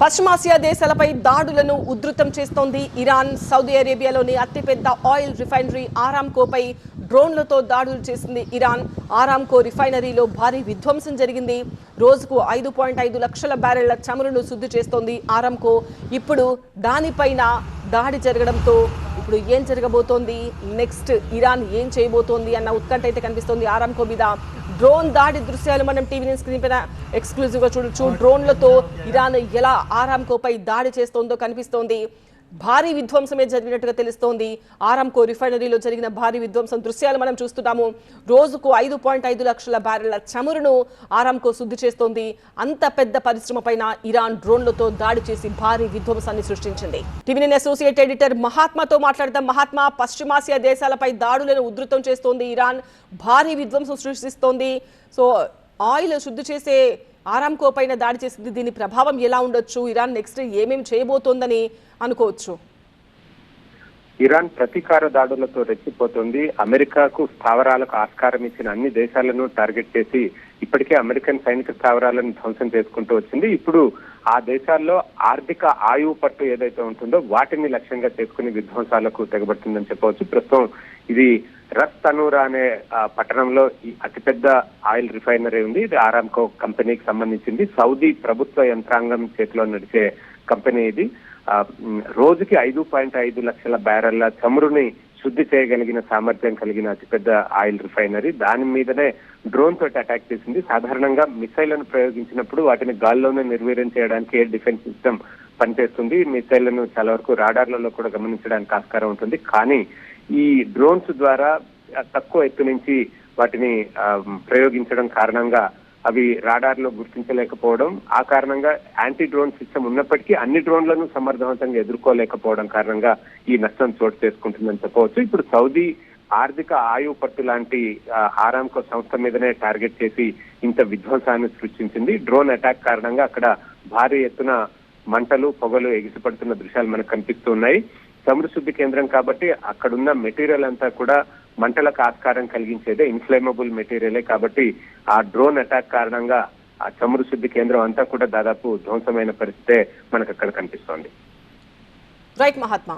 పశ్చిమాసియా దేశాలపై దాడులను ఉధృతం చేస్తోంది ఇరాన్. సౌదీ అరేబియాలోని అతిపెద్ద ఆయిల్ రిఫైనరీ ఆరామ్కోపై డ్రోన్లతో దాడులు చేసింది ఇరాన్. ఆరామ్కో రిఫైనరీలో భారీ విధ్వంసం జరిగింది. రోజుకు 5.5 లక్షల బ్యారెళ్ల చమురును శుద్ధి చేస్తోంది ఆరామ్కో. ఇప్పుడు దానిపైన దాడి జరగడంతో ఇప్పుడు ఏం జరగబోతోంది, నెక్స్ట్ ఇరాన్ ఏం చేయబోతోంది అన్న ఉత్కంఠ అయితే కనిపిస్తోంది. ఆరామ్కో మీద డ్రోన్ దాడి దృశ్యాలు మనం టీవీ స్క్రీన్ పైన ఎక్స్క్లూజివ్ గా చూడొచ్చు. డ్రోన్లతో ఇరాన్ ఎలా ఆరామ్కోపై దాడి చేస్తోందో కనిపిస్తోంది. భారీ విధ్వంసమే జరిగినట్టుగా తెలుస్తోంది. ఆరామ్కో రిఫైనరీలో జరిగిన భారీ విధ్వంసం దృశ్యాలు మనం చూస్తున్నాము. రోజుకు 5.5 లక్షల బ్యారెళ్ల చమురును ఆరామ్కో శుద్ధి చేస్తోంది. అంత పెద్ద పరిశ్రమ పైన ఇరాన్ డ్రోన్లతో దాడి చేసి భారీ విధ్వంసాన్ని సృష్టించింది. టీవీ అసోసియేట్ ఎడిటర్ మహాత్మాతో మాట్లాడదాం. మహాత్మా, పశ్చిమాసియా దేశాలపై దాడులను ఉధృతం చేస్తోంది ఇరాన్, భారీ విధ్వంసం సృష్టిస్తోంది. సో ఆయిల్ శుద్ధి చేసే ఆరామ్కో పైన దాడి చేసింది. దీని ప్రభావం ఎలా ఉండొచ్చు, ఇరాన్ నెక్స్ట్ ఏమేమి చేయబోతోందని అనుకోవచ్చు? ఇరాన్ ప్రతీకార దాడులతో రెచ్చిపోతుంది. అమెరికాకు స్థావరాలకు ఆస్కారం ఇచ్చిన అన్ని దేశాలను టార్గెట్ చేసి ఇప్పటికే అమెరికన్ సైనిక స్థావరాలను ధ్వంసం చేసుకుంటూ వచ్చింది. ఇప్పుడు ఆ దేశాల్లో ఆర్థిక ఆయువు పట్టు ఏదైతే ఉంటుందో వాటిని లక్ష్యంగా చేసుకుని విధ్వంసాలకు తెగబడుతుందని చెప్పవచ్చు. ప్రస్తుతం ఇది రస్ తనూరా అనే పట్టణంలో ఈ అతిపెద్ద ఆయిల్ రిఫైనరీ ఉంది. ఇది ఆరామ్కో కంపెనీకి సంబంధించింది. సౌదీ ప్రభుత్వ యంత్రాంగం చేతిలో నడిచే కంపెనీ ఇది. రోజుకి 5.5 లక్షల బ్యారెళ్ల చమురుని శుద్ధి చేయగలిగిన సామర్థ్యం కలిగిన అతిపెద్ద ఆయిల్ రిఫైనరీ. దాని మీదనే డ్రోన్ తోటి అటాక్ చేసింది. సాధారణంగా మిసైళ్లను ప్రయోగించినప్పుడు వాటిని గాల్లోనే నిర్వీర్యం చేయడానికి ఎయిర్ డిఫెన్స్ సిస్టమ్ పనిచేస్తుంది. మిసైళ్లను చాలా వరకు రాడార్లలో కూడా గమనించడానికి ఆస్కారం ఉంటుంది. కానీ ఈ డ్రోన్స్ ద్వారా తక్కువ ఎత్తు నుంచి వాటిని ప్రయోగించడం కారణంగా అవి రాడార్లో గుర్తించలేకపోవడం, ఆ కారణంగా యాంటీ డ్రోన్ సిస్టమ్ ఉన్నప్పటికీ అన్ని డ్రోన్లను సమర్థవంతంగా ఎదుర్కోలేకపోవడం కారణంగా ఈ నష్టం చోటు చేసుకుంటుందని చెప్పవచ్చు. ఇప్పుడు సౌదీ ఆర్థిక ఆయువు పట్టు లాంటి ఆరామ్కో సంస్థ మీదనే టార్గెట్ చేసి ఇంత విధ్వంసాన్ని సృష్టించింది. డ్రోన్ అటాక్ కారణంగా అక్కడ భారీ ఎత్తున మంటలు, పొగలు ఎగిసిపడుతున్న దృశ్యాలు మనకు కనిపిస్తూ ఉన్నాయి. చమురు శుద్ధి కేంద్రం కాబట్టి అక్కడున్న మెటీరియల్ అంతా కూడా మంటలకు ఆస్కారం కలిగించేదే, ఇన్ఫ్లేమబుల్ మెటీరియలే. కాబట్టి ఆ డ్రోన్ అటాక్ కారణంగా ఆ చమురు శుద్ధి కేంద్రం అంతా కూడా దాదాపు ధ్వంసమైన పరిస్థితే మనకు అక్కడ కనిపిస్తోంది. రైట్ మహాత్మా.